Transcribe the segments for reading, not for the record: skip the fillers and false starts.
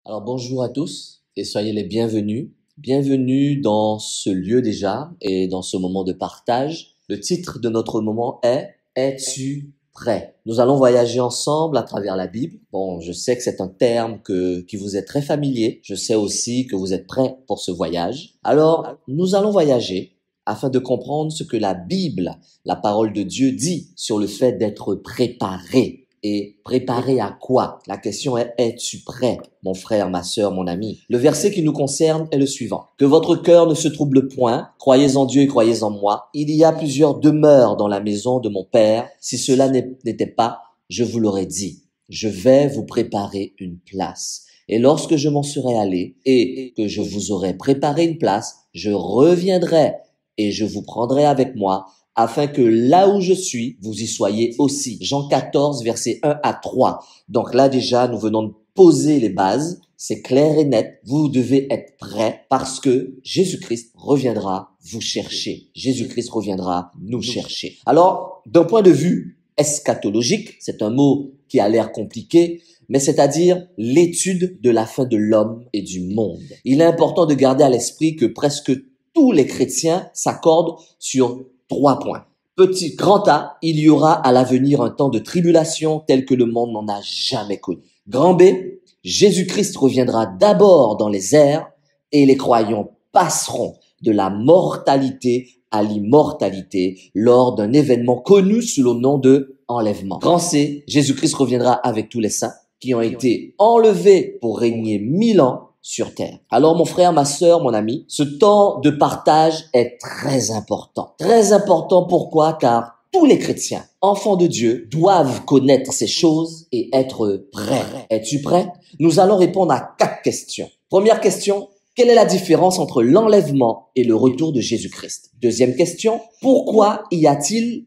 Alors bonjour à tous et soyez les bienvenus. Bienvenue dans ce lieu déjà et dans ce moment de partage. Le titre de notre moment est « Es-tu prêt ?» Nous allons voyager ensemble à travers la Bible. Bon, je sais que c'est un terme qui vous est très familier. Je sais aussi que vous êtes prêts pour ce voyage. Alors, nous allons voyager afin de comprendre ce que la Bible, la parole de Dieu, dit sur le fait d'être préparé. Et préparé à quoi? La question est, es-tu prêt, mon frère, ma sœur, mon ami? Le verset qui nous concerne est le suivant. Que votre cœur ne se trouble point, croyez en Dieu et croyez en moi. Il y a plusieurs demeures dans la maison de mon Père. Si cela n'était pas, je vous l'aurais dit. Je vais vous préparer une place. Et lorsque je m'en serai allé et que je vous aurai préparé une place, je reviendrai et je vous prendrai avec moi, afin que là où je suis, vous y soyez aussi. Jean 14, versets 1 à 3. Donc là déjà, nous venons de poser les bases. C'est clair et net. Vous devez être prêts parce que Jésus-Christ reviendra vous chercher. Jésus-Christ reviendra nous chercher. Alors, d'un point de vue eschatologique, c'est un mot qui a l'air compliqué, mais c'est-à-dire l'étude de la fin de l'homme et du monde. Il est important de garder à l'esprit que presque tous les chrétiens s'accordent sur 3 points. Grand A, il y aura à l'avenir un temps de tribulation tel que le monde n'en a jamais connu. Grand B, Jésus-Christ reviendra d'abord dans les airs et les croyants passeront de la mortalité à l'immortalité lors d'un événement connu sous le nom de enlèvement. Grand C, Jésus-Christ reviendra avec tous les saints qui ont été enlevés pour régner 1000 ans sur terre. Alors mon frère, ma sœur, mon ami, ce temps de partage est très important. Très important pourquoi? Car tous les chrétiens, enfants de Dieu, doivent connaître ces choses et être prêts. Es-tu prêt? Nous allons répondre à 4 questions. Première question, quelle est la différence entre l'enlèvement et le retour de Jésus-Christ? Deuxième question, pourquoi est-il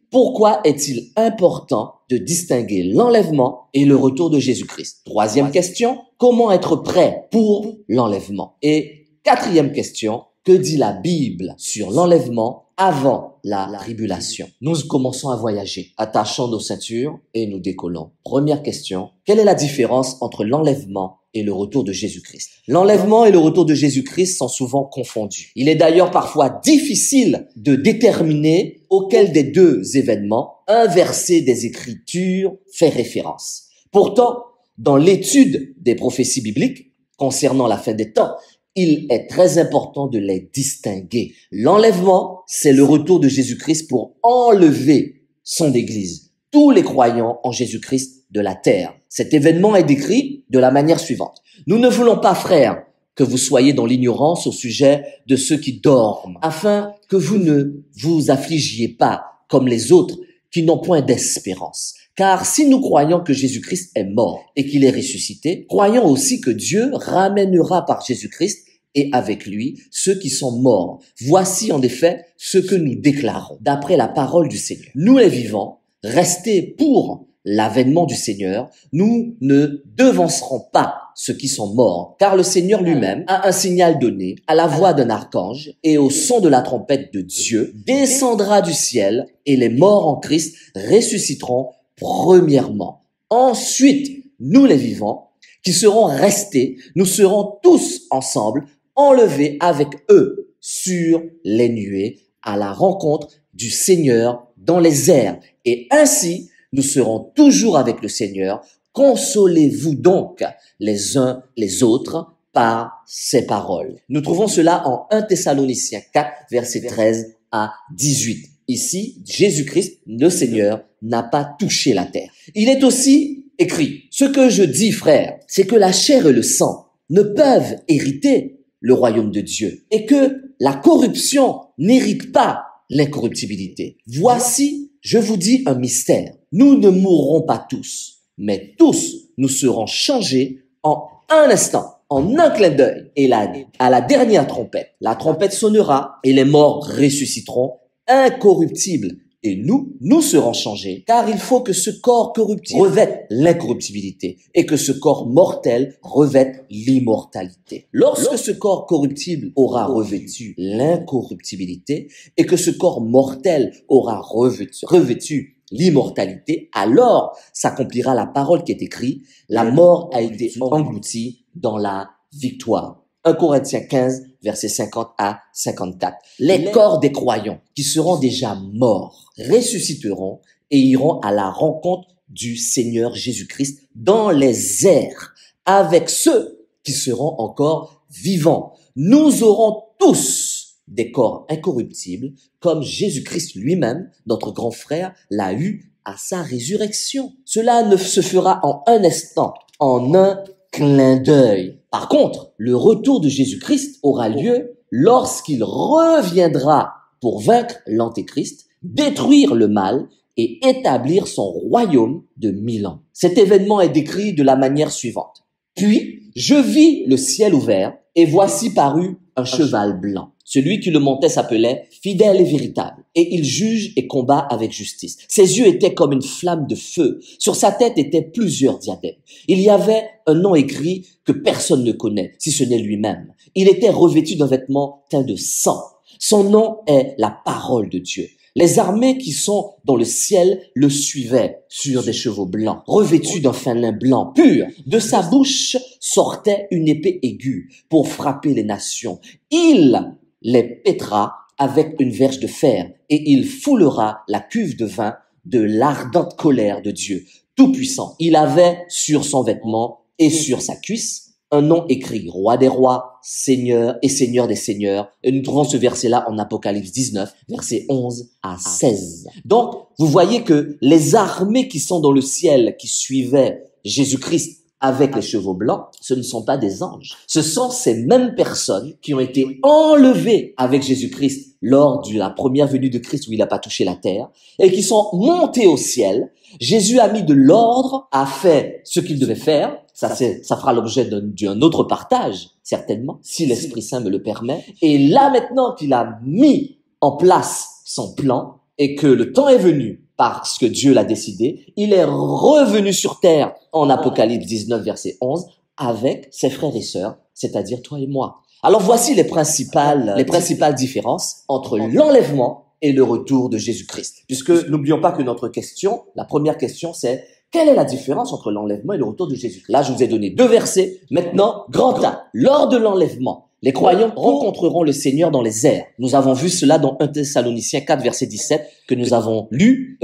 important de distinguer l'enlèvement et le retour de Jésus-Christ? Troisième question, comment être prêt pour l'enlèvement? Et quatrième question, que dit la Bible sur l'enlèvement avant la tribulation? Nous commençons à voyager, attachons nos ceintures et nous décollons. Première question, quelle est la différence entre l'enlèvement et le retour de Jésus-Christ? L'enlèvement et le retour de Jésus-Christ sont souvent confondus. Il est d'ailleurs parfois difficile de déterminer auquel des deux événements un verset des Écritures fait référence. Pourtant, dans l'étude des prophéties bibliques concernant la fin des temps, il est très important de les distinguer. L'enlèvement, c'est le retour de Jésus-Christ pour enlever son Église, tous les croyants en Jésus-Christ de la terre. Cet événement est décrit de la manière suivante. Nous ne voulons pas, frères, que vous soyez dans l'ignorance au sujet de ceux qui dorment, afin que vous ne vous affligiez pas comme les autres qui n'ont point d'espérance. Car si nous croyons que Jésus-Christ est mort et qu'il est ressuscité, croyons aussi que Dieu ramènera par Jésus-Christ et avec lui ceux qui sont morts. Voici en effet ce que nous déclarons d'après la parole du Seigneur. Nous les vivants, restés pour l'avènement du Seigneur, nous ne devancerons pas ceux qui sont morts, car le Seigneur lui-même a un signal donné à la voix d'un archange et au son de la trompette de Dieu, descendra du ciel et les morts en Christ ressusciteront premièrement. Ensuite, nous les vivants, qui serons restés, nous serons tous ensemble enlevés avec eux sur les nuées à la rencontre du Seigneur dans les airs. Et ainsi, nous serons toujours avec le Seigneur. Consolez-vous donc les uns les autres par ces paroles. Nous trouvons cela en 1 Thessaloniciens 4, versets 13 à 18. Ici, Jésus-Christ, le Seigneur, n'a pas touché la terre. Il est aussi écrit, ce que je dis, frère, c'est que la chair et le sang ne peuvent hériter le royaume de Dieu et que la corruption n'hérite pas l'incorruptibilité. Voici, je vous dis un mystère. Nous ne mourrons pas tous, mais tous nous serons changés en un instant, en un clin d'œil. Et à la dernière trompette, la trompette sonnera et les morts ressusciteront incorruptibles. Et nous serons changés, car il faut que ce corps corruptible revête l'incorruptibilité et que ce corps mortel revête l'immortalité. Lorsque ce corps corruptible aura revêtu l'incorruptibilité et que ce corps mortel aura revêtu l'immortalité, alors s'accomplira la parole qui est écrite, la mort a été engloutie dans la victoire. 1 Corinthiens 15, versets 50 à 54. Les corps des croyants qui seront déjà morts ressusciteront et iront à la rencontre du Seigneur Jésus-Christ dans les airs avec ceux qui seront encore vivants. Nous aurons tous des corps incorruptibles comme Jésus-Christ lui-même, notre grand frère, l'a eu à sa résurrection. Cela ne se fera en un instant, en un clin d'œil. Par contre, le retour de Jésus-Christ aura lieu lorsqu'il reviendra pour vaincre l'Antéchrist, détruire le mal et établir son royaume de 1000 ans. Cet événement est décrit de la manière suivante. Puis, je vis le ciel ouvert et voici parut un cheval blanc. Celui qui le montait s'appelait Fidèle et Véritable, et il juge et combat avec justice. Ses yeux étaient comme une flamme de feu. Sur sa tête étaient plusieurs diadèmes. Il y avait un nom écrit que personne ne connaît, si ce n'est lui-même. Il était revêtu d'un vêtement teint de sang. Son nom est la parole de Dieu. Les armées qui sont dans le ciel le suivaient sur des chevaux blancs, revêtus d'un fin lin blanc pur. De sa bouche sortait une épée aiguë pour frapper les nations. Il les pètera avec une verge de fer et il foulera la cuve de vin de l'ardente colère de Dieu Tout-Puissant. Il avait sur son vêtement et sur sa cuisse un nom écrit, Roi des rois, Seigneur et Seigneur des seigneurs. Et nous trouvons ce verset-là en Apocalypse 19, versets 11 à 16. Donc, vous voyez que les armées qui sont dans le ciel, qui suivaient Jésus-Christ avec les chevaux blancs, ce ne sont pas des anges. Ce sont ces mêmes personnes qui ont été enlevées avec Jésus-Christ lors de la première venue de Christ où il n'a pas touché la terre et qui sont montées au ciel. Jésus a mis de l'ordre, a fait ce qu'il devait faire. Ça fera l'objet d'un autre partage, certainement, si l'Esprit Saint me le permet. Et là, maintenant qu'il a mis en place son plan et que le temps est venu parce que Dieu l'a décidé, il est revenu sur terre en Apocalypse 19, verset 11, avec ses frères et sœurs, c'est-à-dire toi et moi. Alors voici les principales différences entre l'enlèvement et le retour de Jésus-Christ. Puisque n'oublions pas que notre question, la première question, c'est quelle est la différence entre l'enlèvement et le retour de Jésus? Là, je vous ai donné 2 versets. Maintenant, grand A. Lors de l'enlèvement, les croyants rencontreront le Seigneur dans les airs. Nous avons vu cela dans 1 Thessaloniciens 4, verset 17, que nous avons lu,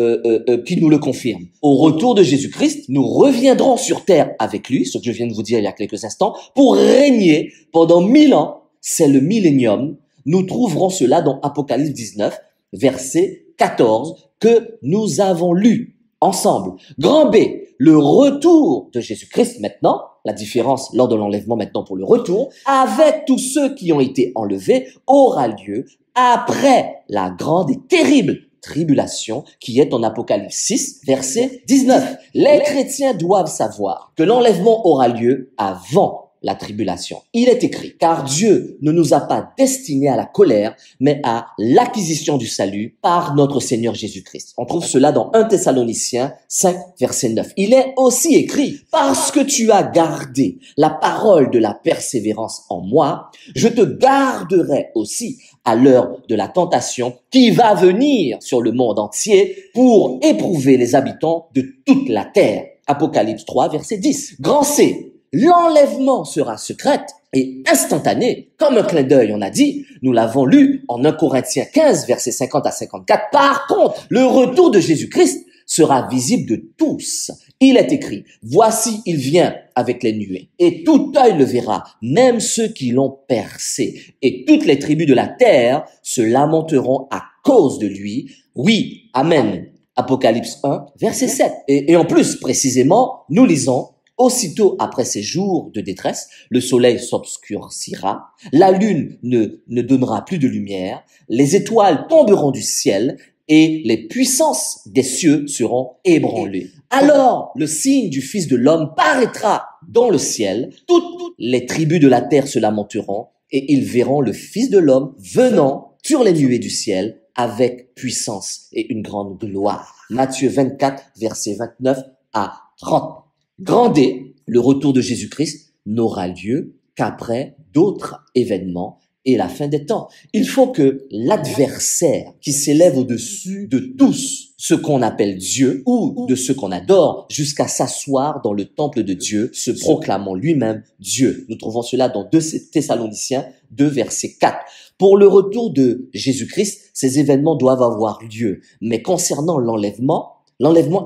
qui nous le confirme. Au retour de Jésus-Christ, nous reviendrons sur terre avec lui, ce que je viens de vous dire il y a quelques instants, pour régner pendant 1000 ans. C'est le millénium. Nous trouverons cela dans Apocalypse 19, verset 14, que nous avons lu ensemble. Grand B, le retour de Jésus-Christ maintenant, la différence lors de l'enlèvement maintenant pour le retour, avec tous ceux qui ont été enlevés, aura lieu après la grande et terrible tribulation qui est en Apocalypse 6, verset 19. Les chrétiens doivent savoir que l'enlèvement aura lieu avant la tribulation. Il est écrit, car Dieu ne nous a pas destinés à la colère, mais à l'acquisition du salut par notre Seigneur Jésus-Christ. On trouve cela dans 1 Thessaloniciens 5, verset 9. Il est aussi écrit, parce que tu as gardé la parole de la persévérance en moi, je te garderai aussi à l'heure de la tentation qui va venir sur le monde entier pour éprouver les habitants de toute la terre. Apocalypse 3, verset 10. Grand C. L'enlèvement sera secrète et instantané, comme un clin d'œil, on a dit. Nous l'avons lu en 1 Corinthiens 15, versets 50 à 54. Par contre, le retour de Jésus-Christ sera visible de tous. Il est écrit, voici, il vient avec les nuées, et tout œil le verra, même ceux qui l'ont percé. Et toutes les tribus de la terre se lamenteront à cause de lui. Oui, amen. Apocalypse 1, verset 7. Et en plus, précisément, nous lisons, aussitôt après ces jours de détresse, le soleil s'obscurcira, la lune ne donnera plus de lumière, les étoiles tomberont du ciel et les puissances des cieux seront ébranlées. Alors, le signe du Fils de l'homme paraîtra dans le ciel, toutes les tribus de la terre se lamenteront et ils verront le Fils de l'homme venant sur les nuées du ciel avec puissance et une grande gloire. Matthieu 24, versets 29 à 30. Grand D, le retour de Jésus-Christ n'aura lieu qu'après d'autres événements et la fin des temps. Il faut que l'adversaire qui s'élève au-dessus de tous ce qu'on appelle Dieu ou de ce qu'on adore jusqu'à s'asseoir dans le temple de Dieu, se proclamant lui-même Dieu. Nous trouvons cela dans 2 Thessaloniciens 2, verset 4. Pour le retour de Jésus-Christ, ces événements doivent avoir lieu. Mais concernant l'enlèvement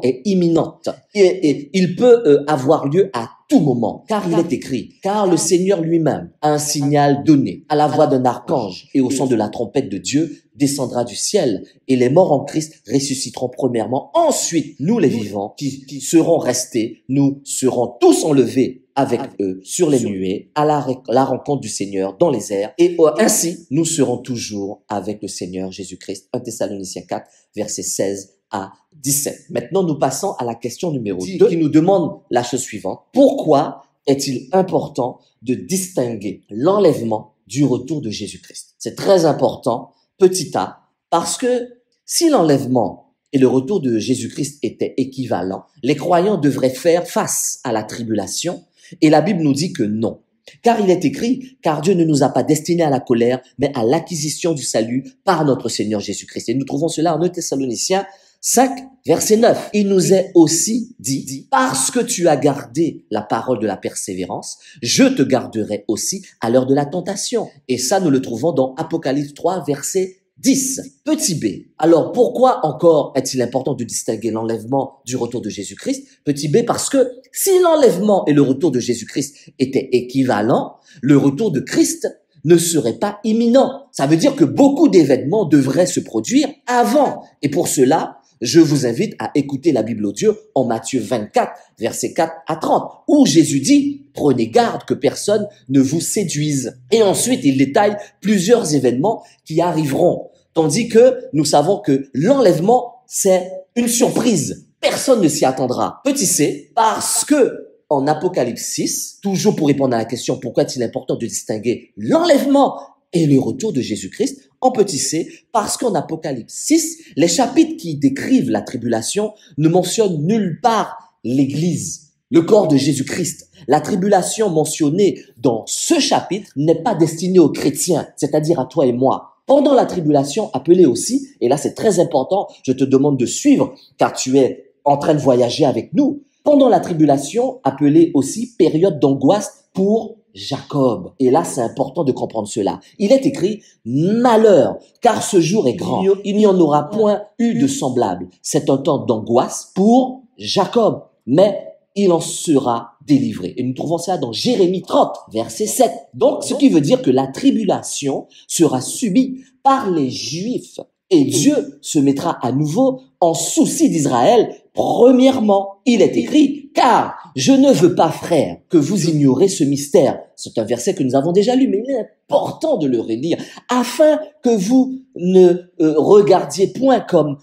est imminent et il peut avoir lieu à tout moment, car il est écrit, car le Seigneur lui-même a un signal donné à la voix d'un archange et au son de la trompette de Dieu descendra du ciel et les morts en Christ ressusciteront premièrement. Ensuite, nous les vivants qui serons restés, nous serons tous enlevés avec eux sur les nuées à la rencontre du Seigneur dans les airs et ainsi nous serons toujours avec le Seigneur Jésus-Christ. 1 Thessaloniciens 4, versets 16 à 17. Maintenant, nous passons à la question numéro 2 qui nous demande la chose suivante. Pourquoi est-il important de distinguer l'enlèvement du retour de Jésus-Christ? C'est très important, petit a, parce que si l'enlèvement et le retour de Jésus-Christ étaient équivalents, les croyants devraient faire face à la tribulation et la Bible nous dit que non. Car il est écrit, car Dieu ne nous a pas destinés à la colère, mais à l'acquisition du salut par notre Seigneur Jésus-Christ. Et nous trouvons cela en 1 Thessaloniciens 5, verset 9. Il nous est aussi dit, parce que tu as gardé la parole de la persévérance, je te garderai aussi à l'heure de la tentation. Et ça, nous le trouvons dans Apocalypse 3, verset 10. Petit b. Alors, pourquoi encore est-il important de distinguer l'enlèvement du retour de Jésus-Christ? Petit b, parce que si l'enlèvement et le retour de Jésus-Christ étaient équivalents, le retour de Christ ne serait pas imminent. Ça veut dire que beaucoup d'événements devraient se produire avant. Et pour cela, je vous invite à écouter la Bible audio en Matthieu 24, versets 4 à 30, où Jésus dit « Prenez garde que personne ne vous séduise ». Et ensuite, il détaille plusieurs événements qui arriveront, tandis que nous savons que l'enlèvement, c'est une surprise. Personne ne s'y attendra. Petit c, parce que en Apocalypse 6, toujours pour répondre à la question « Pourquoi est-il important de distinguer l'enlèvement et le retour de Jésus-Christ ?» En petit c, parce qu'en Apocalypse 6, les chapitres qui décrivent la tribulation ne mentionnent nulle part l'Église, le corps de Jésus-Christ. La tribulation mentionnée dans ce chapitre n'est pas destinée aux chrétiens, c'est-à-dire à toi et moi. Pendant la tribulation, appelée aussi, et là c'est très important, je te demande de suivre car tu es en train de voyager avec nous. Pendant la tribulation, appelée aussi période d'angoisse pour Jacob. Et là, c'est important de comprendre cela. Il est écrit « Malheur, car ce jour est grand. Il n'y en aura point eu de semblable. C'est un temps d'angoisse pour Jacob, mais il en sera délivré. » Et nous trouvons ça dans Jérémie 30, verset 7. Donc, ce qui veut dire que la tribulation sera subie par les Juifs. Et Dieu se mettra à nouveau en souci d'Israël. Premièrement, il est écrit, car je ne veux pas, frères, que vous ignorez ce mystère. C'est un verset que nous avons déjà lu, mais il est important de le relire, afin que vous ne regardiez point comme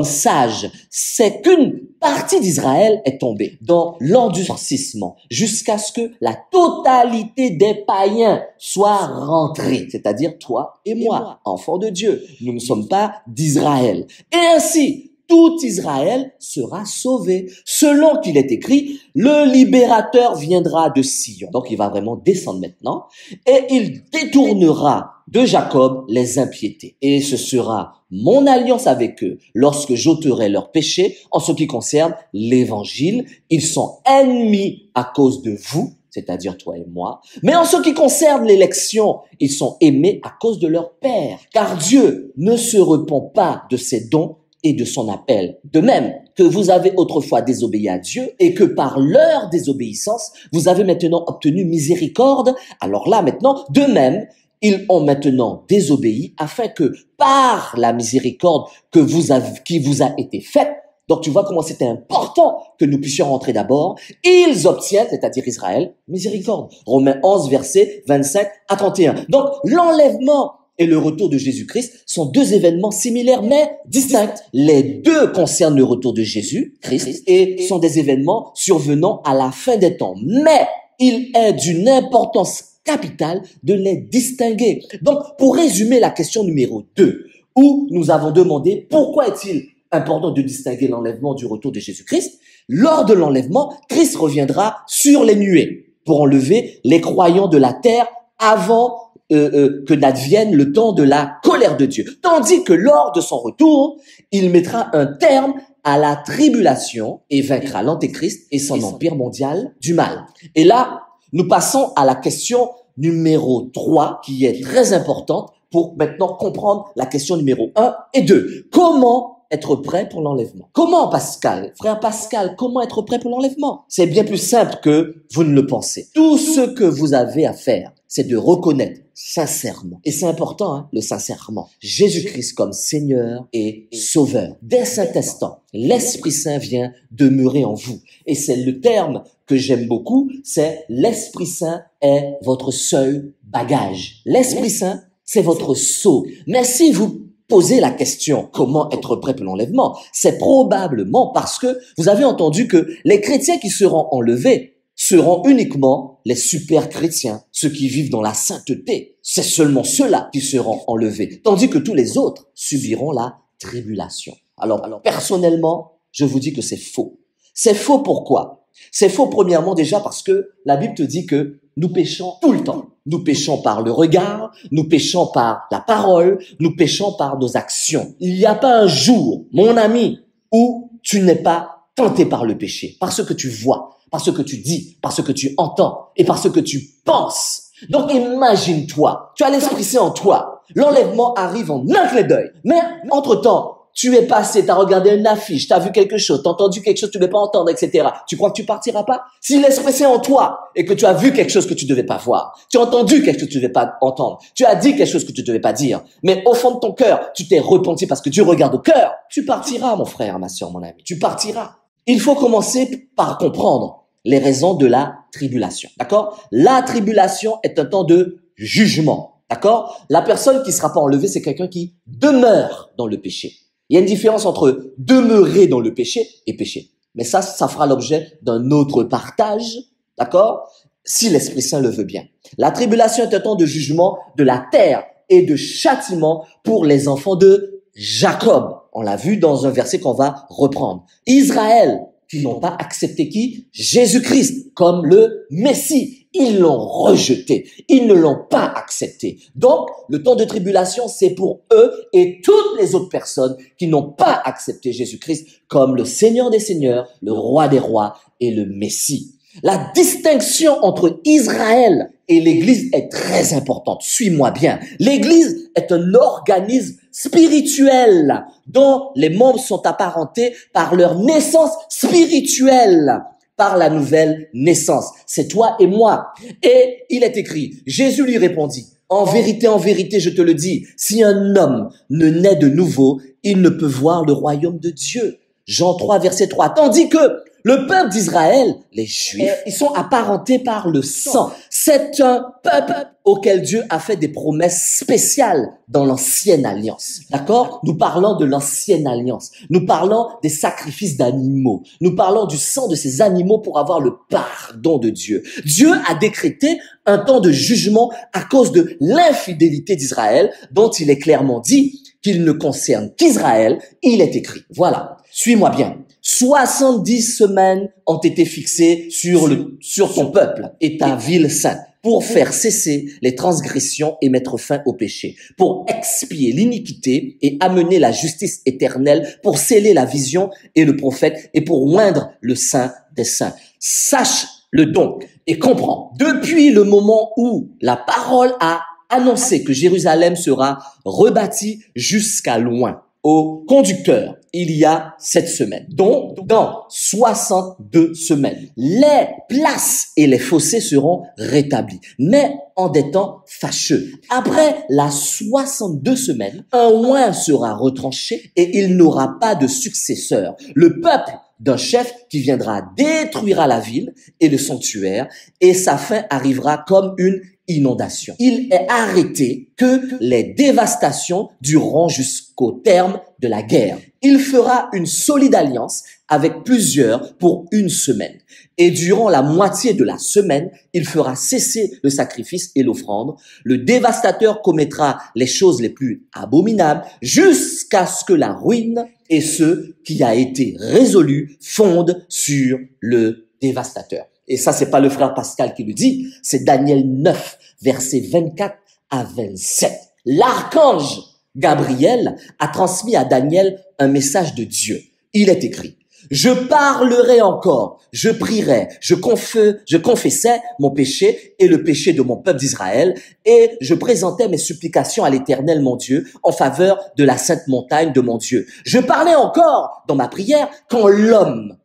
sage. C'est qu'une partie d'Israël est tombée dans l'endurcissement jusqu'à ce que la totalité des païens soit rentrée, c'est-à-dire toi et moi, enfants de Dieu. Nous ne sommes pas d'Israël. Et ainsi, tout Israël sera sauvé. Selon qu'il est écrit, le libérateur viendra de Sion. Donc il va vraiment descendre maintenant et il détournera de Jacob les impiétés. Et ce sera mon alliance avec eux lorsque j'ôterai leurs péchés en ce qui concerne l'évangile. Ils sont ennemis à cause de vous, c'est-à-dire toi et moi. Mais en ce qui concerne l'élection, ils sont aimés à cause de leur Père. Car Dieu ne se repent pas de ses dons et de son appel. De même que vous avez autrefois désobéi à Dieu et que par leur désobéissance, vous avez maintenant obtenu miséricorde, alors là maintenant, de même, ils ont maintenant désobéi afin que par la miséricorde qui vous a été faite, donc tu vois comment c'était important que nous puissions rentrer d'abord, ils obtiennent, c'est-à-dire Israël, miséricorde. Romains 11, versets 25 à 31. Donc l'enlèvement et le retour de Jésus-Christ sont deux événements similaires mais distincts. Les deux concernent le retour de Jésus-Christ et sont des événements survenant à la fin des temps. Mais il est d'une importance capitale de les distinguer. Donc, pour résumer la question numéro 2, où nous avons demandé pourquoi est-il important de distinguer l'enlèvement du retour de Jésus-Christ, lors de l'enlèvement, Christ reviendra sur les nuées pour enlever les croyants de la terre avant que n'advienne le temps de la colère de Dieu. Tandis que lors de son retour, il mettra un terme à la tribulation et vaincra l'Antéchrist et son empire mondial du mal. Et là, nous passons à la question numéro 3, qui est très importante pour maintenant comprendre la question numéro 1 et 2. Comment être prêt pour l'enlèvement? Comment, Pascal? Frère Pascal, comment être prêt pour l'enlèvement? C'est bien plus simple que vous ne le pensez. Tout ce que vous avez à faire, c'est de reconnaître sincèrement, et c'est important, le sincèrement, Jésus-Christ comme Seigneur et Sauveur. Dès cet instant, l'Esprit Saint vient demeurer en vous. Et c'est le terme que j'aime beaucoup, c'est l'Esprit Saint est votre seul bagage. L'Esprit Saint, c'est votre sceau. Mais si vous posez la question, comment être prêt pour l'enlèvement? C'est probablement parce que vous avez entendu que les chrétiens qui seront enlevés seront uniquement les super chrétiens, ceux qui vivent dans la sainteté. C'est seulement ceux-là qui seront enlevés, tandis que tous les autres subiront la tribulation. Alors personnellement, je vous dis que c'est faux. C'est faux pourquoi? C'est faux premièrement déjà parce que la Bible te dit que nous péchons tout le temps. Nous péchons par le regard, nous péchons par la parole, nous péchons par nos actions. Il n'y a pas un jour, mon ami, où tu n'es pas tenté par le péché, par ce que tu vois, par ce que tu dis, par ce que tu entends et par ce que tu penses. Donc imagine-toi, tu as l'Esprit Saint en toi. L'enlèvement arrive en un clin d'œil. Mais entre-temps, tu es passé, tu as regardé une affiche, tu as vu quelque chose, tu as entendu quelque chose que tu ne devais pas entendre, etc. Tu crois que tu partiras pas? Si l'Esprit Saint en toi et que tu as vu quelque chose que tu ne devais pas voir, tu as entendu quelque chose que tu ne devais pas entendre, tu as dit quelque chose que tu ne devais pas dire, mais au fond de ton cœur, tu t'es repenti parce que Dieu regarde au cœur, tu partiras, mon frère, ma soeur, mon ami. Tu partiras. Il faut commencer par comprendre les raisons de la tribulation. D'accord? La tribulation est un temps de jugement. D'accord? La personne qui ne sera pas enlevée, c'est quelqu'un qui demeure dans le péché. Il y a une différence entre demeurer dans le péché et pécher. Mais ça fera l'objet d'un autre partage. D'accord? Si l'Esprit Saint le veut bien. La tribulation est un temps de jugement de la terre et de châtiment pour les enfants de Jacob. On l'a vu dans un verset qu'on va reprendre. Israël, qui n'ont pas accepté qui? Jésus-Christ comme le Messie. Ils l'ont rejeté. Ils ne l'ont pas accepté. Donc, le temps de tribulation, c'est pour eux et toutes les autres personnes qui n'ont pas accepté Jésus-Christ comme le Seigneur des Seigneurs, le Roi des Rois et le Messie. La distinction entre Israël et l'Église est très importante. Suis-moi bien. L'Église est un organisme spirituel dont les membres sont apparentés par leur naissance spirituelle, par la nouvelle naissance. C'est toi et moi. Et il est écrit, Jésus lui répondit, en vérité, je te le dis, si un homme ne naît de nouveau, il ne peut voir le royaume de Dieu. Jean 3, verset 3. Tandis que le peuple d'Israël, les Juifs, ils sont apparentés par le sang. C'est un peuple auquel Dieu a fait des promesses spéciales dans l'ancienne alliance. D'accord? Nous parlons de l'ancienne alliance. Nous parlons des sacrifices d'animaux. Nous parlons du sang de ces animaux pour avoir le pardon de Dieu. Dieu a décrété un temps de jugement à cause de l'infidélité d'Israël, dont il est clairement dit qu'il ne concerne qu'Israël. Il est écrit. Voilà. Suis-moi bien. 70 semaines ont été fixées sur ton peuple et ta ville sainte pour faire cesser les transgressions et mettre fin au péché, pour expier l'iniquité et amener la justice éternelle, pour sceller la vision et le prophète et pour oindre le saint des saints. Sache-le donc et comprends. Depuis le moment où la parole a annoncé que Jérusalem sera rebâtie jusqu'à loin, au conducteur, il y a 7 semaines. Donc, dans 62 semaines, les places et les fossés seront rétablis, mais en des temps fâcheux. Après la 62 semaines, un oint sera retranché et il n'aura pas de successeur. Le peuple d'un chef qui viendra détruira la ville et le sanctuaire, et sa fin arrivera comme une inondation. Il est arrêté que les dévastations dureront jusqu'au terme de la guerre. Il fera une solide alliance avec plusieurs pour une semaine. Et durant la moitié de la semaine, il fera cesser le sacrifice et l'offrande. Le dévastateur commettra les choses les plus abominables jusqu'à ce que la ruine et ce qui a été résolu fondent sur le dévastateur. Et ça, c'est pas le frère Pascal qui le dit, c'est Daniel 9, versets 24 à 27. L'archange Gabriel a transmis à Daniel un message de Dieu. Il est écrit: je parlerai encore, je prierai, je confessais mon péché et le péché de mon peuple d'Israël, et je présentais mes supplications à l'Éternel mon Dieu en faveur de la sainte montagne de mon Dieu. Je parlais encore dans ma prière quand l'homme,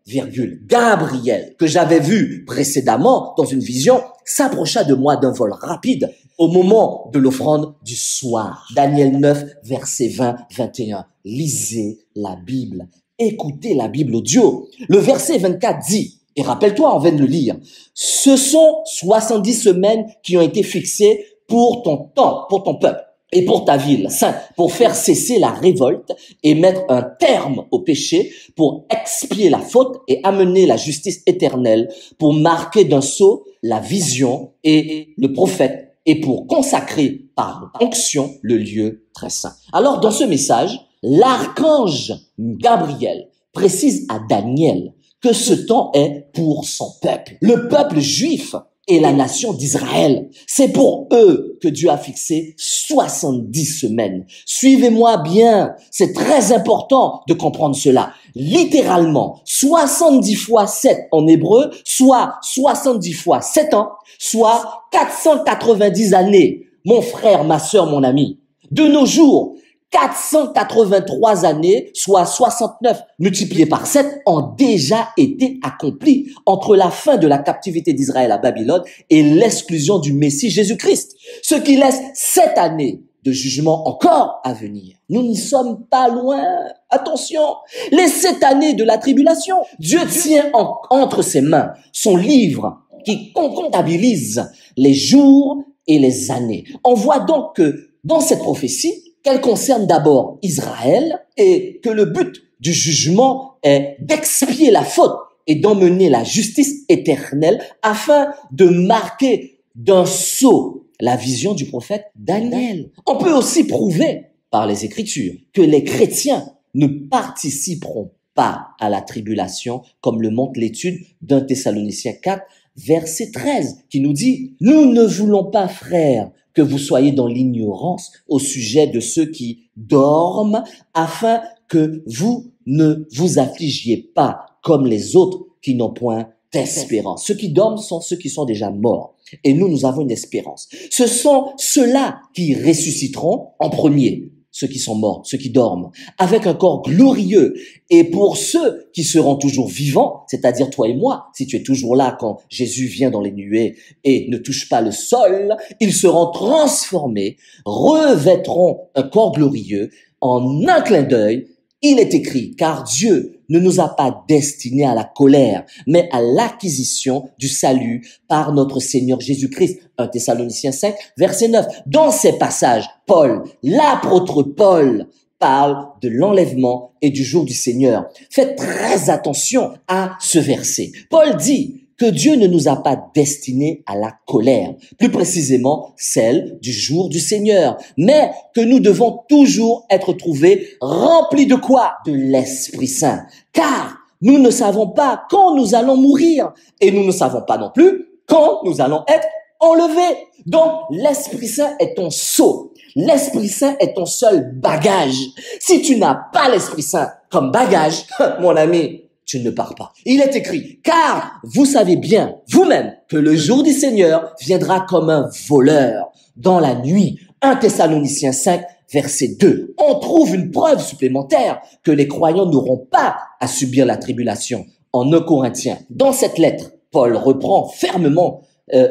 Gabriel, que j'avais vu précédemment dans une vision, s'approcha de moi d'un vol rapide au moment de l'offrande du soir. Daniel 9, versets 20-21. Lisez la Bible. Écoutez la Bible audio. Le verset 24 dit, et rappelle-toi, on vient de le lire, ce sont 70 semaines qui ont été fixées pour ton temps, pour ton peuple et pour ta ville sainte, pour faire cesser la révolte et mettre un terme au péché, pour expier la faute et amener la justice éternelle, pour marquer d'un sceau la vision et le prophète, et pour consacrer par onction le lieu très saint. Alors, dans ce message, l'archange Gabriel précise à Daniel que ce temps est pour son peuple, le peuple juif et la nation d'Israël. C'est pour eux que Dieu a fixé 70 semaines. Suivez-moi bien, c'est très important de comprendre cela. Littéralement, 70 fois 7 en hébreu, soit 70 fois 7 ans, soit 490 années. Mon frère, ma sœur, mon ami. De nos jours, 483 années, soit 69 multiplié par 7, ont déjà été accomplies entre la fin de la captivité d'Israël à Babylone et l'exclusion du Messie Jésus-Christ, ce qui laisse 7 années de jugement encore à venir. Nous n'y sommes pas loin. Attention, les 7 années de la tribulation. Dieu tient entre ses mains son livre qui comptabilise les jours et les années. On voit donc que dans cette prophétie, qu'elle concerne d'abord Israël et que le but du jugement est d'expier la faute et d'emmener la justice éternelle afin de marquer d'un sceau la vision du prophète Daniel. On peut aussi prouver par les Écritures que les chrétiens ne participeront pas à la tribulation, comme le montre l'étude d'1 Thessaloniciens 4, verset 13, qui nous dit « Nous ne voulons pas, frères, que vous soyez dans l'ignorance au sujet de ceux qui dorment, afin que vous ne vous affligiez pas comme les autres qui n'ont point d'espérance. » Ceux qui dorment sont ceux qui sont déjà morts. Et nous avons une espérance. Ce sont ceux-là qui ressusciteront en premier, ceux qui sont morts, ceux qui dorment, avec un corps glorieux. Et pour ceux qui seront toujours vivants, c'est-à-dire toi et moi, si tu es toujours là quand Jésus vient dans les nuées et ne touche pas le sol, ils seront transformés, revêtront un corps glorieux en un clin d'œil. Il est écrit, car Dieu ne nous a pas destinés à la colère, mais à l'acquisition du salut par notre Seigneur Jésus-Christ. 1 Thessaloniciens 5, verset 9. Dans ces passages, l'apôtre Paul, parle de l'enlèvement et du jour du Seigneur. Faites très attention à ce verset. Paul dit que Dieu ne nous a pas destinés à la colère, plus précisément celle du jour du Seigneur, mais que nous devons toujours être trouvés remplis de quoi? De l'Esprit Saint. Car nous ne savons pas quand nous allons mourir et nous ne savons pas non plus quand nous allons être enlevés. Donc, l'Esprit Saint est ton sceau. L'Esprit Saint est ton seul bagage. Si tu n'as pas l'Esprit Saint comme bagage, mon ami, tu ne pars pas. Il est écrit, car vous savez bien, vous-même, que le jour du Seigneur viendra comme un voleur dans la nuit. 1 Thessaloniciens 5, verset 2. On trouve une preuve supplémentaire que les croyants n'auront pas à subir la tribulation. En 1 Corinthiens, dans cette lettre, Paul reprend fermement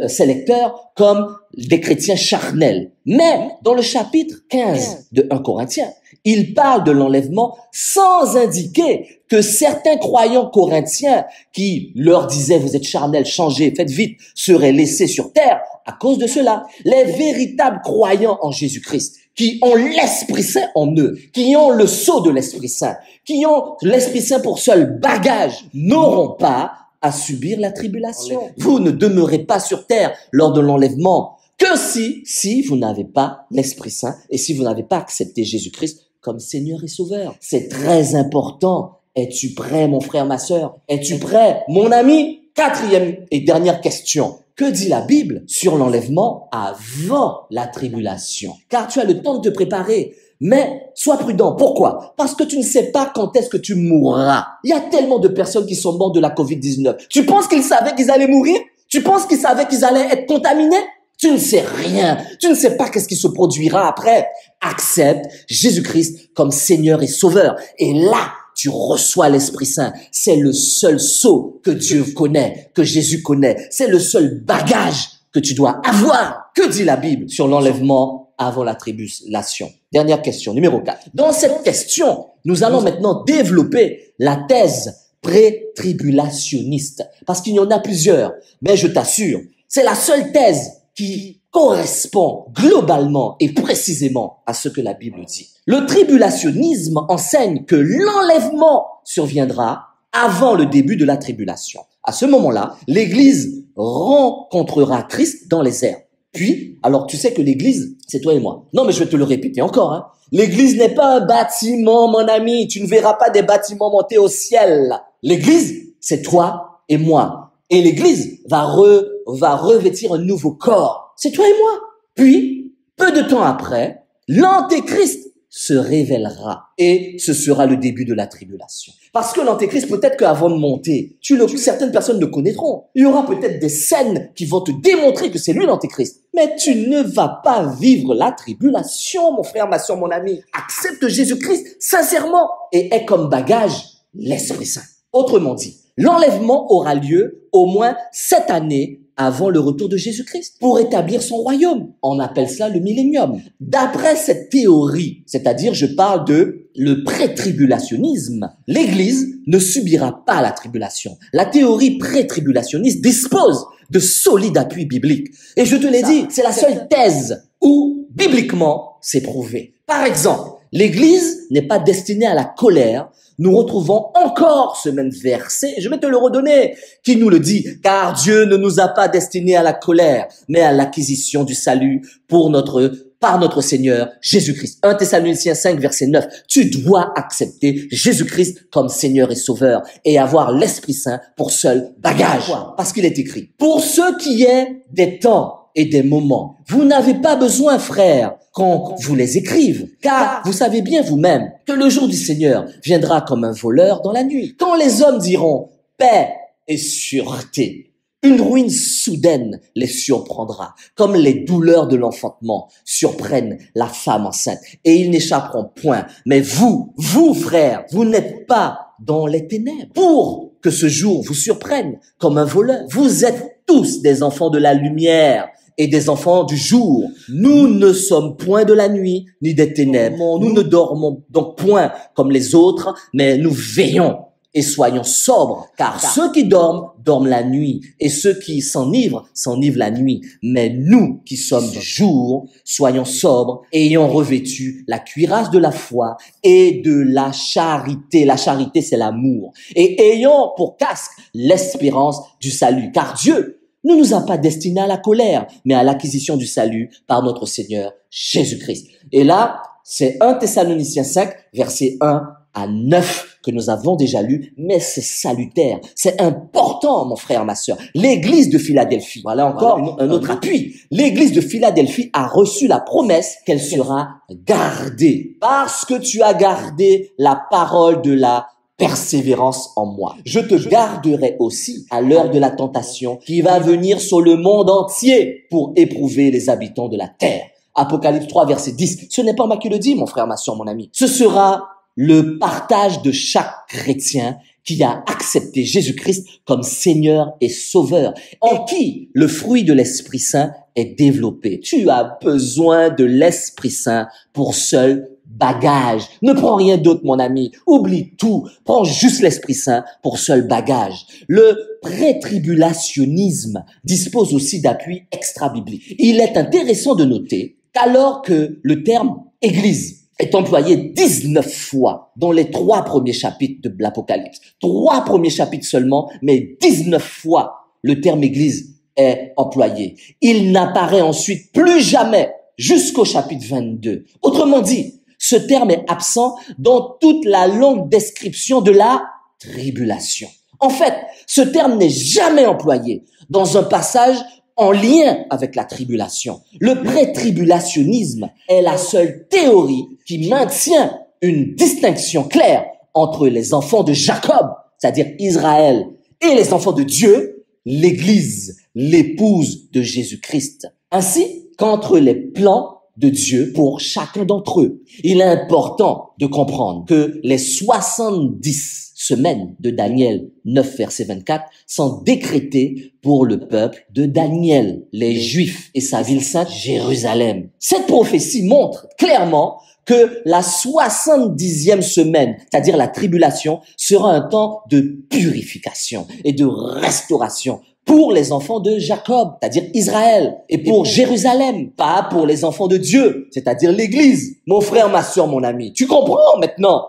ses lecteurs comme des chrétiens charnels. Mais dans le chapitre 15 de 1 Corinthiens, il parle de l'enlèvement sans indiquer que certains croyants corinthiens qui leur disaient « vous êtes charnels, changez, faites vite », seraient laissés sur terre à cause de cela. Les véritables croyants en Jésus-Christ, qui ont l'Esprit Saint en eux, qui ont le sceau de l'Esprit Saint, qui ont l'Esprit Saint pour seul bagage, n'auront pas à subir la tribulation. Vous ne demeurez pas sur terre lors de l'enlèvement que si vous n'avez pas l'Esprit Saint et si vous n'avez pas accepté Jésus-Christ comme Seigneur et Sauveur. C'est très important. Es-tu prêt, mon frère, ma sœur? Es-tu prêt, mon ami? Quatrième et dernière question Que dit la Bible sur l'enlèvement avant la tribulation? Car tu as le temps de te préparer. Mais sois prudent. Pourquoi? Parce que tu ne sais pas quand est-ce que tu mourras. Il y a tellement de personnes qui sont mortes de la COVID-19. Tu penses qu'ils savaient qu'ils allaient mourir? Tu penses qu'ils savaient qu'ils allaient être contaminés? Tu ne sais rien. Tu ne sais pas qu'est-ce qui se produira après. Accepte Jésus-Christ comme Seigneur et Sauveur. Et là, tu reçois l'Esprit Saint. C'est le seul sceau que Dieu connaît, que Jésus connaît. C'est le seul bagage que tu dois avoir. Que dit la Bible sur l'enlèvement avant la tribulation? Dernière question, numéro 4. Dans cette question, nous allons maintenant développer la thèse pré-tribulationniste. Parce qu'il y en a plusieurs. Mais je t'assure, c'est la seule thèse qui correspond globalement et précisément à ce que la Bible dit. Le tribulationnisme enseigne que l'enlèvement surviendra avant le début de la tribulation. À ce moment-là, l'Église rencontrera Christ dans les airs. Puis, alors tu sais que l'Église, c'est toi et moi. Non, mais je vais te le répéter encore. Hein. L'Église n'est pas un bâtiment, mon ami. Tu ne verras pas des bâtiments monter au ciel. L'Église, c'est toi et moi. Et l'Église va revêtir un nouveau corps. C'est toi et moi. Puis, peu de temps après, l'Antéchrist se révélera et ce sera le début de la tribulation. Parce que l'Antéchrist, peut-être qu'avant de monter, certaines personnes le connaîtront. Il y aura peut-être des scènes qui vont te démontrer que c'est lui l'Antéchrist. Mais tu ne vas pas vivre la tribulation, mon frère, ma soeur, mon ami. Accepte Jésus-Christ sincèrement et aie comme bagage l'Esprit Saint. Autrement dit, l'enlèvement aura lieu au moins 7 années avant le retour de Jésus-Christ pour établir son royaume. On appelle cela le millénium. D'après cette théorie, c'est-à-dire je parle de le pré-tribulationnisme, l'Église ne subira pas la tribulation. La théorie pré-tribulationniste dispose de solides appuis bibliques. Et je te l'ai dit, c'est la seule thèse où, bibliquement, c'est prouvé. Par exemple, l'Église n'est pas destinée à la colère. Nous retrouvons encore ce même verset, je vais te le redonner, qui nous le dit, car Dieu ne nous a pas destinés à la colère, mais à l'acquisition du salut par notre Seigneur Jésus-Christ. 1 Thessaloniciens 5, verset 9. Tu dois accepter Jésus-Christ comme Seigneur et Sauveur et avoir l'Esprit Saint pour seul bagage. Parce qu'il est écrit, pour ce qui est des temps et des moments, vous n'avez pas besoin, frères, qu'on vous les écrive, car vous savez bien vous-même que le jour du Seigneur viendra comme un voleur dans la nuit. Quand les hommes diront paix et sûreté, une ruine soudaine les surprendra, comme les douleurs de l'enfantement surprennent la femme enceinte, et ils n'échapperont point. Mais vous, frères, vous n'êtes pas dans les ténèbres pour que ce jour vous surprenne comme un voleur. Vous êtes tous des enfants de la lumière et des enfants du jour. Nous ne sommes point de la nuit, ni des ténèbres. Nous ne dormons donc point comme les autres, mais nous veillons et soyons sobres. Car ceux qui dorment, dorment la nuit, et ceux qui s'enivrent la nuit. Mais nous qui sommes du jour, soyons sobres, ayant revêtu la cuirasse de la foi et de la charité. La charité, c'est l'amour. Et ayant pour casque l'espérance du salut. Car Dieu ne nous a pas destinés à la colère, mais à l'acquisition du salut par notre Seigneur Jésus-Christ. Et là, c'est 1 Thessaloniciens 5, versets 1 à 9 que nous avons déjà lu, mais c'est salutaire, c'est important, mon frère, ma sœur. L'église de Philadelphie, voilà encore un autre appui. L'église de Philadelphie a reçu la promesse qu'elle sera gardée, parce que tu as gardé la parole de la persévérance en moi. Je te garderai aussi à l'heure de la tentation qui va venir sur le monde entier pour éprouver les habitants de la terre. Apocalypse 3, verset 10. Ce n'est pas moi qui le dis, mon frère, ma soeur, mon ami. Ce sera le partage de chaque chrétien qui a accepté Jésus-Christ comme Seigneur et Sauveur, en qui le fruit de l'Esprit Saint est développé. Tu as besoin de l'Esprit Saint pour seul bagage. Ne prends rien d'autre, mon ami. Oublie tout. Prends juste l'Esprit Saint pour seul bagage. Le pré-tribulationnisme dispose aussi d'appuis extra-bibliques. Il est intéressant de noter qu'alors que le terme « Église » est employé 19 fois dans les 3 premiers chapitres de l'Apocalypse. 3 premiers chapitres seulement, mais 19 fois le terme Église est employé. Il n'apparaît ensuite plus jamais jusqu'au chapitre 22. Autrement dit, ce terme est absent dans toute la longue description de la tribulation. En fait, ce terme n'est jamais employé dans un passage en lien avec la tribulation. Le pré-tribulationnisme est la seule théorie qui maintient une distinction claire entre les enfants de Jacob, c'est-à-dire Israël, et les enfants de Dieu, l'Église, l'épouse de Jésus-Christ, ainsi qu'entre les plans de Dieu pour chacun d'entre eux. Il est important de comprendre que les 70 semaines de Daniel 9, verset 24 sont décrétées pour le peuple de Daniel, les Juifs et sa ville sainte, Jérusalem. Cette prophétie montre clairement que la 70e semaine, c'est-à-dire la tribulation, sera un temps de purification et de restauration pour les enfants de Jacob, c'est-à-dire Israël, et pour Jérusalem, pas pour les enfants de Dieu, c'est-à-dire l'Église. Mon frère, ma sœur, mon ami, tu comprends maintenant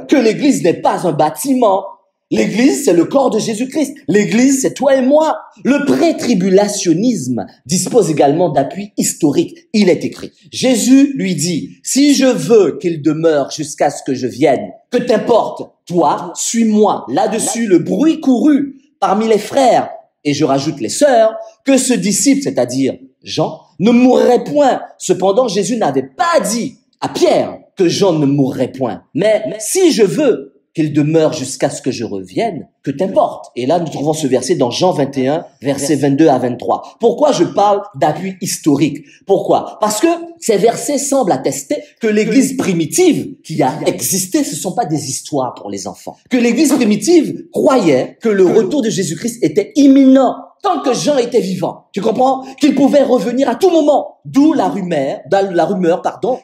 que l'Église n'est pas un bâtiment. L'Église, c'est le corps de Jésus-Christ. L'Église, c'est toi et moi. Le pré-tribulationnisme dispose également d'appui historique. Il est écrit. Jésus lui dit, si je veux qu'il demeure jusqu'à ce que je vienne, que t'importe, toi, suis-moi. Là-dessus, le bruit courut parmi les frères, et je rajoute les sœurs, que ce disciple, c'est-à-dire Jean, ne mourrait point. Cependant, Jésus n'avait pas dit à Pierre que Jean ne mourrait point. Mais si je veux qu'il demeure jusqu'à ce que je revienne, que t'importe. Et là, nous trouvons ce verset dans Jean 21, versets 22 à 23. Pourquoi je parle d'appui historique? Pourquoi? Parce que ces versets semblent attester que l'Église primitive qui a existé, ce ne sont pas des histoires pour les enfants. Que l'Église primitive croyait que le retour de Jésus-Christ était imminent tant que Jean était vivant. Tu comprends? Qu'il pouvait revenir à tout moment. D'où la rumeur,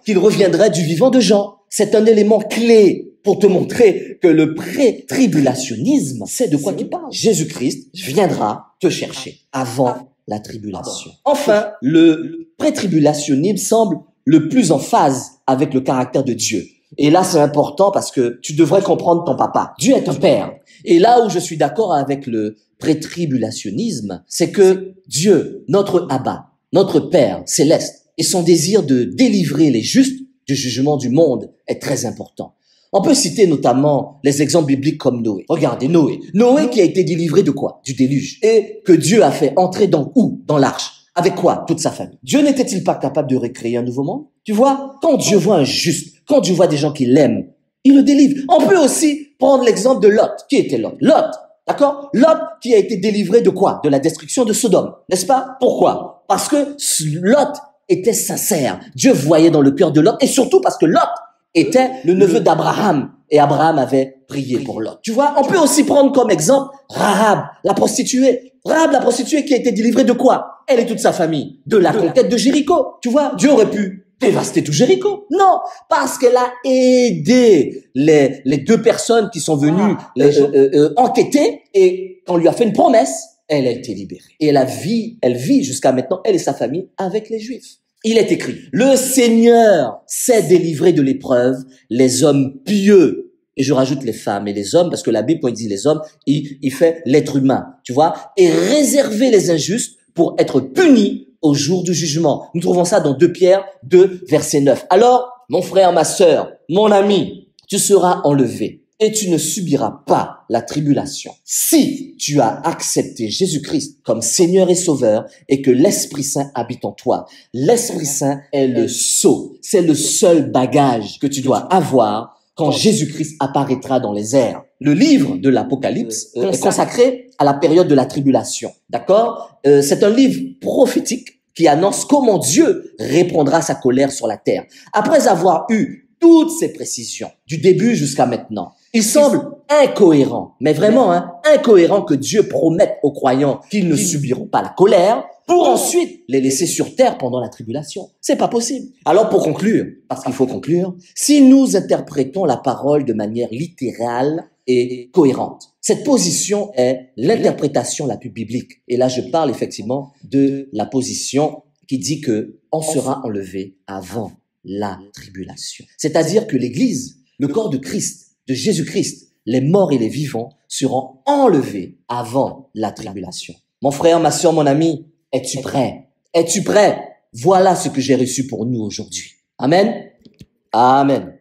qu'il reviendrait du vivant de Jean. C'est un élément clé pour te montrer que le pré-tribulationnisme, c'est de quoi tu parles. Jésus-Christ viendra te chercher avant la tribulation. Enfin, le pré-tribulationnisme semble le plus en phase avec le caractère de Dieu. Et là, c'est important parce que tu devrais comprendre ton papa. Dieu est un père. Et là où je suis d'accord avec le pré-tribulationnisme, c'est que Dieu, notre Abba, notre Père céleste, et son désir de délivrer les justes du jugement du monde est très important. On peut citer notamment les exemples bibliques comme Noé. Regardez Noé. Noé qui a été délivré de quoi? Du déluge. Et que Dieu a fait entrer dans où? Dans l'arche. Avec quoi? Toute sa famille. Dieu n'était-il pas capable de recréer un nouveau monde? Tu vois, quand Dieu voit un juste, quand Dieu voit des gens qui l'aiment, il le délivre. On peut aussi prendre l'exemple de Lot. Qui était Lot? Lot. D'accord? Lot qui a été délivré de quoi? De la destruction de Sodome. N'est-ce pas? Pourquoi? Parce que Lot était sincère. Dieu voyait dans le cœur de Lot et surtout parce que Lot était le neveu d'Abraham et Abraham avait prié pour Lot. Tu vois, on peut aussi prendre comme exemple Rahab, la prostituée. Rahab, la prostituée qui a été délivrée de quoi? Elle et toute sa famille. De la conquête de Jéricho. Tu vois, Dieu aurait pu dévaster tout Jéricho. Non, parce qu'elle a aidé les deux personnes qui sont venues enquêter et qu'on lui a fait une promesse, elle a été libérée. Et elle vit jusqu'à maintenant, elle et sa famille, avec les Juifs. Il est écrit, le Seigneur sait délivrer de l'épreuve les hommes pieux. Et je rajoute les femmes et les hommes, parce que la Bible, quand il dit les hommes, il fait l'être humain, tu vois, et réserver les injustes pour être punis au jour du jugement. Nous trouvons ça dans 2 Pierre 2, verset 9. Alors, mon frère, ma sœur, mon ami, tu seras enlevé et tu ne subiras pas la tribulation. Si tu as accepté Jésus-Christ comme Seigneur et Sauveur et que l'Esprit Saint habite en toi, l'Esprit Saint est le sceau, c'est le seul bagage que tu dois avoir quand Jésus-Christ apparaîtra dans les airs. Le livre de l'Apocalypse est consacré à la période de la tribulation. D'accord? C'est un livre prophétique qui annonce comment Dieu répondra sa colère sur la terre. Après avoir eu toutes ces précisions, du début jusqu'à maintenant, il semble incohérent, mais vraiment incohérent que Dieu promette aux croyants qu'ils ne subiront pas la colère pour ensuite les laisser sur terre pendant la tribulation. C'est pas possible. Alors pour conclure, parce qu'il faut conclure, si nous interprétons la parole de manière littérale et cohérente, cette position est l'interprétation la plus biblique. Et là, je parle effectivement de la position qui dit que on sera enlevé avant la tribulation. C'est-à-dire que l'Église, le corps de Christ, de Jésus-Christ, les morts et les vivants seront enlevés avant la tribulation. Mon frère, ma sœur, mon ami, es-tu prêt? Es-tu prêt? Voilà ce que j'ai reçu pour nous aujourd'hui. Amen. Amen.